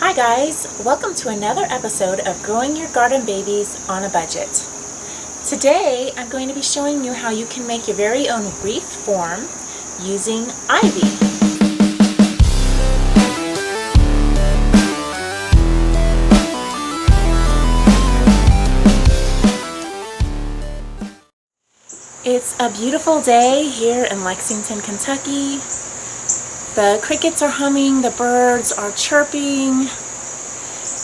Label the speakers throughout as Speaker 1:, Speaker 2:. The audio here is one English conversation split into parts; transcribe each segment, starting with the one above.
Speaker 1: Hi guys, welcome to another episode of Growing Your Garden Babies on a Budget. Today I'm going to be showing you how you can make your very own wreath form using ivy. It's a beautiful day here in Lexington, Kentucky. The crickets are humming, the birds are chirping,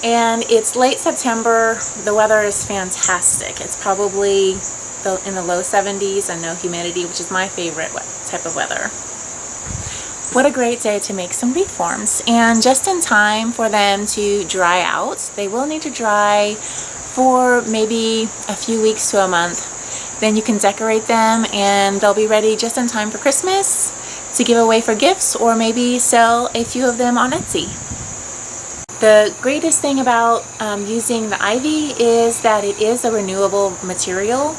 Speaker 1: and it's late September. The weather is fantastic. It's probably in the low 70s and no humidity, which is my favorite type of weather. What a great day to make some wreath forms, and just in time for them to dry out. They will need to dry for maybe a few weeks to a month. Then you can decorate them and they'll be ready just in time for Christmas to give away for gifts, or maybe sell a few of them on Etsy. The greatest thing about using the ivy is that it is a renewable material,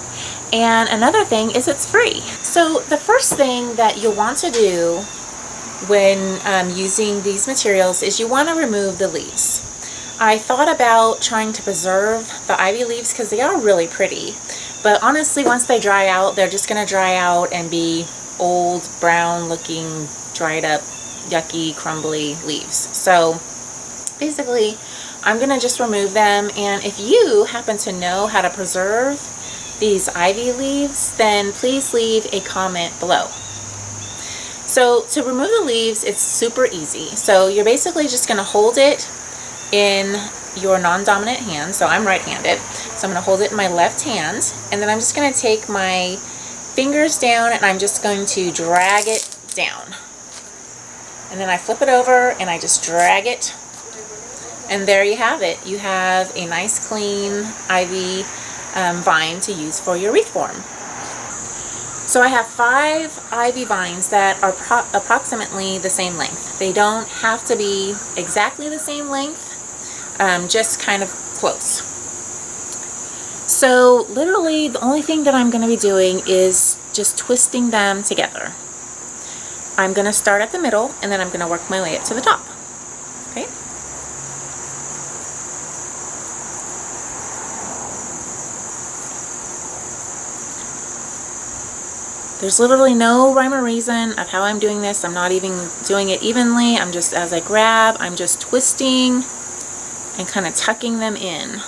Speaker 1: and another thing is it's free. So the first thing that you'll want to do when using these materials is you want to remove the leaves. I thought about trying to preserve the ivy leaves because they are really pretty, but honestly once they dry out, they're just going to dry out and be old, brown looking, dried up, yucky, crumbly leaves. So basically I'm gonna just remove them, and if you happen to know how to preserve these ivy leaves, then please leave a comment below. So to remove the leaves, it's super easy. So you're basically just gonna hold it in your non-dominant hand. So I'm right-handed, so I'm gonna hold it in my left hand, and then I'm just gonna take my fingers down and I'm just going to drag it down, and then I flip it over and I just drag it, and there you have it. You have a nice clean ivy vine to use for your wreath form. So I have 5 ivy vines that are approximately the same length. They don't have to be exactly the same length, just kind of close. So literally the only thing that I'm going to be doing is just twisting them together. I'm going to start at the middle and then I'm going to work my way up to the top. Okay? There's literally no rhyme or reason of how I'm doing this. I'm not even doing it evenly. I'm just, as I grab, I'm just twisting and kind of tucking them in.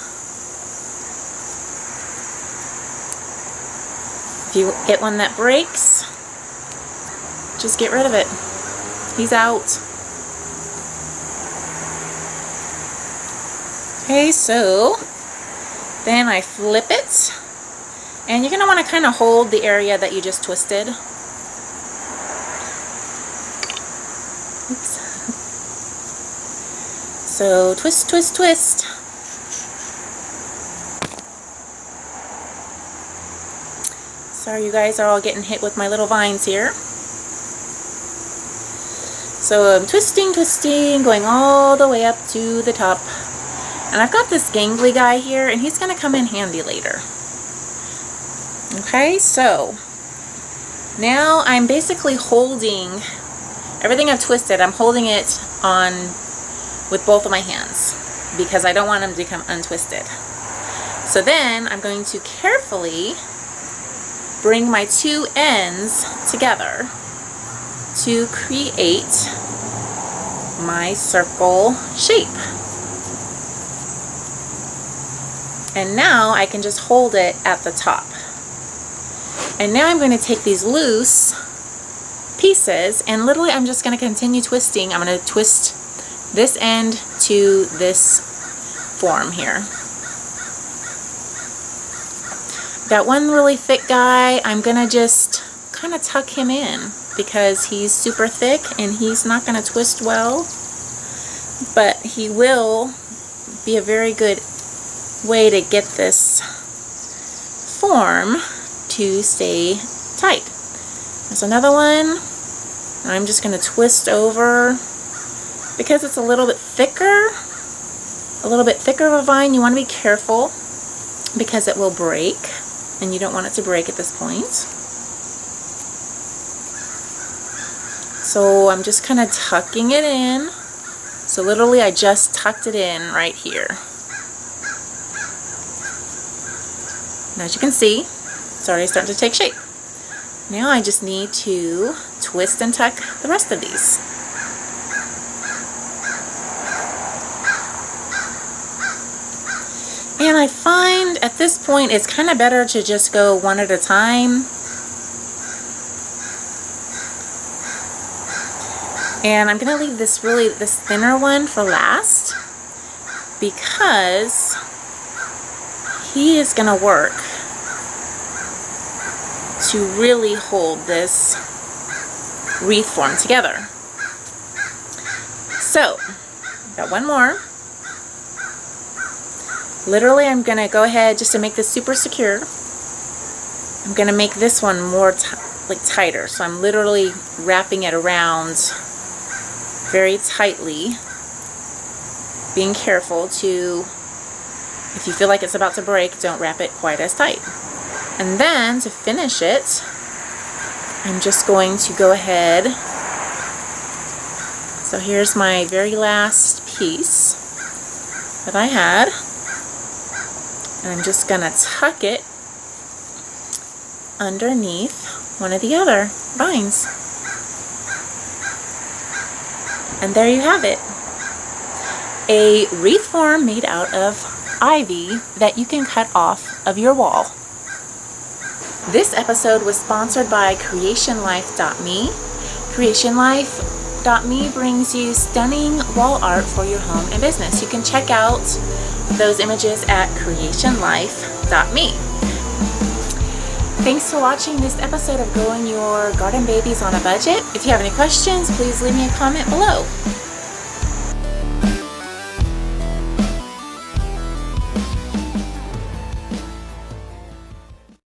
Speaker 1: If you get one that breaks, just get rid of it. He's out. Okay, so then I flip it, and you're going to want to kind of hold the area that you just twisted. Oops. So twist, twist, twist. Sorry, you guys are all getting hit with my little vines here. So I'm twisting, twisting, going all the way up to the top. And I've got this gangly guy here, and he's going to come in handy later. Okay, so now I'm basically holding everything I've twisted. I'm holding it on with both of my hands because I don't want them to become untwisted. So then I'm going to carefully bring my 2 ends together to create my circle shape. And now I can just hold it at the top. And now I'm going to take these loose pieces, and literally I'm just going to continue twisting. I'm going to twist this end to this form here. That one really thick guy, I'm going to just kind of tuck him in because he's super thick and he's not going to twist well, but he will be a very good way to get this form to stay tight. There's another one, and I'm just going to twist over because it's a little bit thicker of a vine. You want to be careful because it will break, and you don't want it to break at this point. So I'm just kind of tucking it in So literally I just tucked it in right here. And as you can see, it's already starting to take shape. Now I just need to twist and tuck the rest of these. And I find at this point it's kind of better to just go one at a time. And I'm going to leave this thinner one for last because he is going to work to really hold this wreath form together. So, got one more. Literally, I'm going to go ahead, just to make this super secure, I'm going to make this one more tighter. So I'm literally wrapping it around very tightly, being careful to, if you feel like it's about to break, don't wrap it quite as tight. And then to finish it, I'm just going to go ahead. So here's my very last piece that I had. And I'm just going to tuck it underneath one of the other vines. And there you have it. A wreath form made out of ivy that you can cut off of your wall. This episode was sponsored by CreationLife.me. CreationLife.me brings you stunning wall art for your home and business. You can check out those images at CreationLife.me. Thanks for watching this episode of Growing Your Garden Babies on a Budget. If you have any questions, please leave me a comment below.